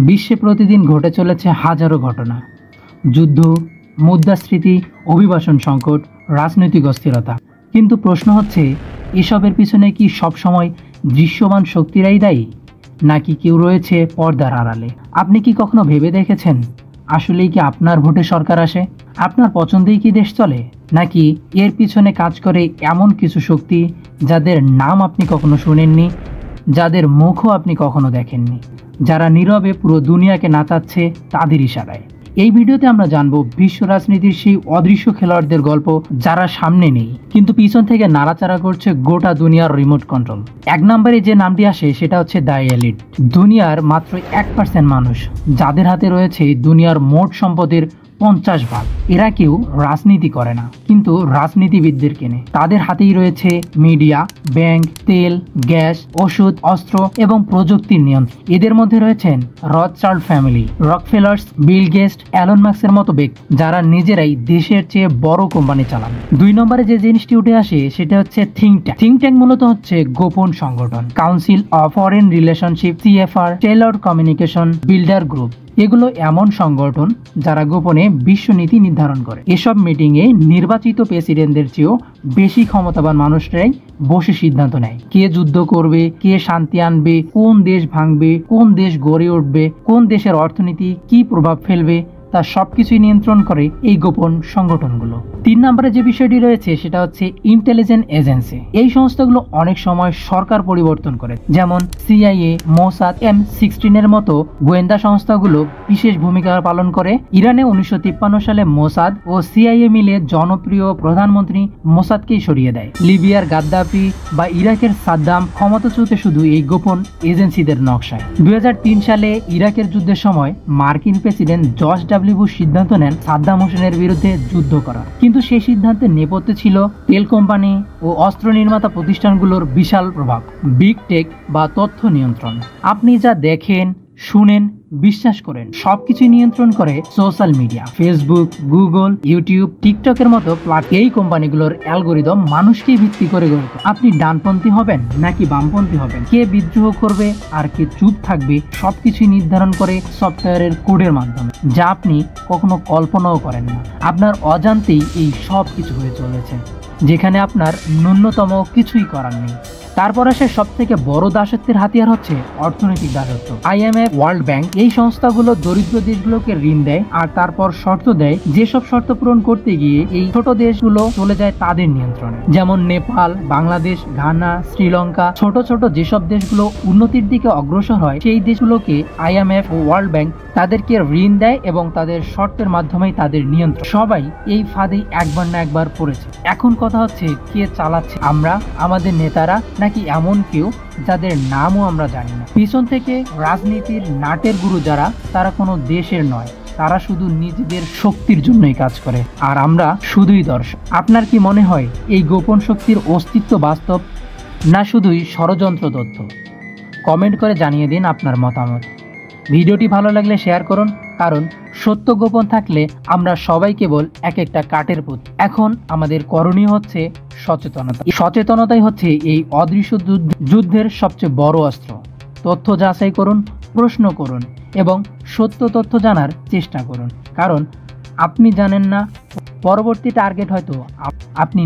বিশ্বে প্রতিদিন ঘটে চলেছে হাজারো ঘটনা, যুদ্ধ, মুদ্রাস্ফীতি, অভিবাসন সংকট, রাজনৈতিক অস্থিরতা। কিন্তু প্রশ্ন হচ্ছে, এসবের পিছনে কি সবসময় দৃশ্যমান শক্তিরাই দায়ী, নাকি কেউ রয়েছে পর্দার আড়ালে? আপনি কি কখনো ভেবে দেখেছেন, আসলেই কি আপনার ভোটে সরকার আসে? আপনার পছন্দেই কি দেশ চলে, নাকি এর পিছনে কাজ করে এমন কিছু শক্তি যাদের নাম আপনি কখনো শুনেননি, যাদের মুখও আপনি কখনো দেখেননি, যারা নীরবে পুরো দুনিয়াকে নাচাচ্ছে তাদের ইশারায়? এই ভিডিওতে আমরা জানবো বিশ্ব রাজনীতির সেই অদৃশ্য খেলোয়াড়দের গল্প, যারা সামনে নেই কিন্তু পিছন থেকে নাড়াচাড়া করছে গোটা দুনিয়ার রিমোট কন্ট্রোল। এক নম্বরে যে নামটি আসে সেটা হচ্ছে দ্য এলিট। দুনিয়ার মাত্র 1% মানুষ যাদের হাতে রয়েছে দুনিয়ার মোট সম্পদের 50 ভাগ। এরা কেউ রাজনীতি করে না, কিন্তু রাজনীতিবিদদের কেনে। তাদের হাতেই রয়েছে মিডিয়া, ব্যাংক, তেল, গ্যাস, ওষুধ, অস্ত্র এবং প্রযুক্তির নিয়ন্ত্রণ। এদের মধ্যে রয়েছেন Rothschild family, Rockefellers, Bill Gates, Elon মাস্কের মতো ব্যক্তি, যারা নিজেরাই দেশের চেয়ে বড় কোম্পানি চালান। 2 নম্বরে যে জিনিসটি উঠে আসে সেটা হচ্ছে থিঙ্ক ট্যাঙ্ক। থিঙ্ক ট্যাঙ্ক মূলত হচ্ছে গোপন সংগঠন। Council of foreign relationship, CFR, টেইলর্ড communication, builder group, এগুলো এমন সংগঠন যারা গোপনে বিশ্ব নীতি নির্ধারণ করে। এসব মিটিংয়ে নির্বাচিত প্রেসিডেন্টদের চেয়েও বেশি ক্ষমতাবান মানুষরাই বসে সিদ্ধান্ত নেয় কে যুদ্ধ করবে, কে শান্তি আনবে, কোন দেশ ভাঙবে, কোন দেশ গড়ে উঠবে, কোন দেশের অর্থনীতি কি প্রভাব ফেলবে, তা সবকিছুই নিয়ন্ত্রণ করে এই গোপন সংগঠনগুলো। 3 নম্বরে যে বিষয়টি রয়েছে সেটা হচ্ছে ইন্টেলিজেন্স এজেন্সি। এই সংস্থাগুলো অনেক সময় সরকার পরিবর্তন করে, যেমন CIA, মোসাদ, M16 এর মতো গোয়েন্দা সংস্থাগুলো বিশেষ ভূমিকা পালন করে। ইরানে 1953 সালে মোসাদ ও CIA মিলে জনপ্রিয় প্রধানমন্ত্রী মোসাদকেই সরিয়ে দেয়। লিবিয়ার গাদ্দাফি বা ইরাকের সাদ্দাম ক্ষমতাচ্যুতে শুধু এই গোপন এজেন্সিদের নকশায়। 2003 সালে ইরাকের যুদ্ধের সময় মার্কিন প্রেসিডেন্ট জর্জ ডব্লিউ বুশ সিদ্ধান্ত নেন সাদ্দাম হোসেনের বিরুদ্ধে যুদ্ধ করা, কিন্তু সেই সিদ্ধান্তের নেপথ্যে ছিল তেল কোম্পানি ও অস্ত্র নির্মাতা প্রতিষ্ঠানগুলোর বিশাল প্রভাব, বিগ টেক বা তথ্য নিয়ন্ত্রণ। আপনি যা দেখেন, শুনেন, বিশ্বাস করেন, সবকিছু নিয়ন্ত্রণ করে social media, Facebook, Google, YouTube, টিকটকের মতো এই কোম্পানিগুলোর অ্যালগোরিদম মানুষকেই ভিত্তি করে গড়ে। আপনি ডানপন্থী হবেন নাকি বামপন্থী হবেন, কে বিদ্রোহ করবে আর কে চুপ থাকবে, সবকিছুই নির্ধারণ করে সফটওয়্যারের কোডের মাধ্যমে, যা আপনি কখনো কল্পনাও করেন না। আপনার অজান্তেই এই সব কিছু হয়ে চলেছে, যেখানে আপনার ন্যূনতম কিছুই করার নেই। তারপর আসে সব থেকে বড় দাসত্বের হাতিয়ার হচ্ছে অর্থনৈতিক দাসত্ব। IMF, ওয়ার্ল্ড ব্যাংক, এই সংস্থাগুলো দরিদ্র দেশগুলোকে ঋণ দেয় আর তারপর শর্ত দেয়, যেসব শর্ত পূরণ করতে গিয়ে এই ছোট দেশগুলো চলে যায় তাদের নিয়ন্ত্রণে। যেমন নেপাল, বাংলাদেশ, ঘানা, শ্রীলঙ্কা, ছোট ছোট যেসব দেশগুলো উন্নতির দিকে অগ্রসর হয়, সেই দেশগুলোকে IMF ও ওয়ার্ল্ড ব্যাংক তাদেরকে ঋণ দেয় এবং তাদের শর্তের মাধ্যমেই তাদের নিয়ন্ত্রণ। সবাই এই ফাঁদে একবার না একবার পড়েছে। এখন কথা হচ্ছে, কে চালাচ্ছে? আমরা, আমাদের নেতারা, নাকি এমন কেউ যাদের নামও আমরা জানি না? পিছন থেকে রাজনীতির নাটের গুরু যারা, তারা কোনো দেশের নয়, তারা শুধু নিজেদের শক্তির জন্যই কাজ করে, আর আমরা শুধুই দর্শক। আপনার কি মনে হয় এই গোপন শক্তির অস্তিত্ব বাস্তব, না শুধুই ষড়যন্ত্র তথ্য? কমেন্ট করে জানিয়ে দিন আপনার মতামত। ভিডিওটি ভালো লাগলে শেয়ার করুন, কারণ সত্য গোপন থাকলে আমরা সবাই কেবল এক একটা কাঠের পুতুল। এখন আমাদের করণীয় হচ্ছে সচেতনতা। সচেতনতাই হচ্ছে এই অদৃশ্য যুদ্ধের সবচেয়ে বড় অস্ত্র। তথ্য যাচাই করুন, প্রশ্ন করুন এবং সত্য তথ্য জানার চেষ্টা করুন, কারণ আপনি জানেন না পরবর্তী টার্গেট হয়তো আপনি।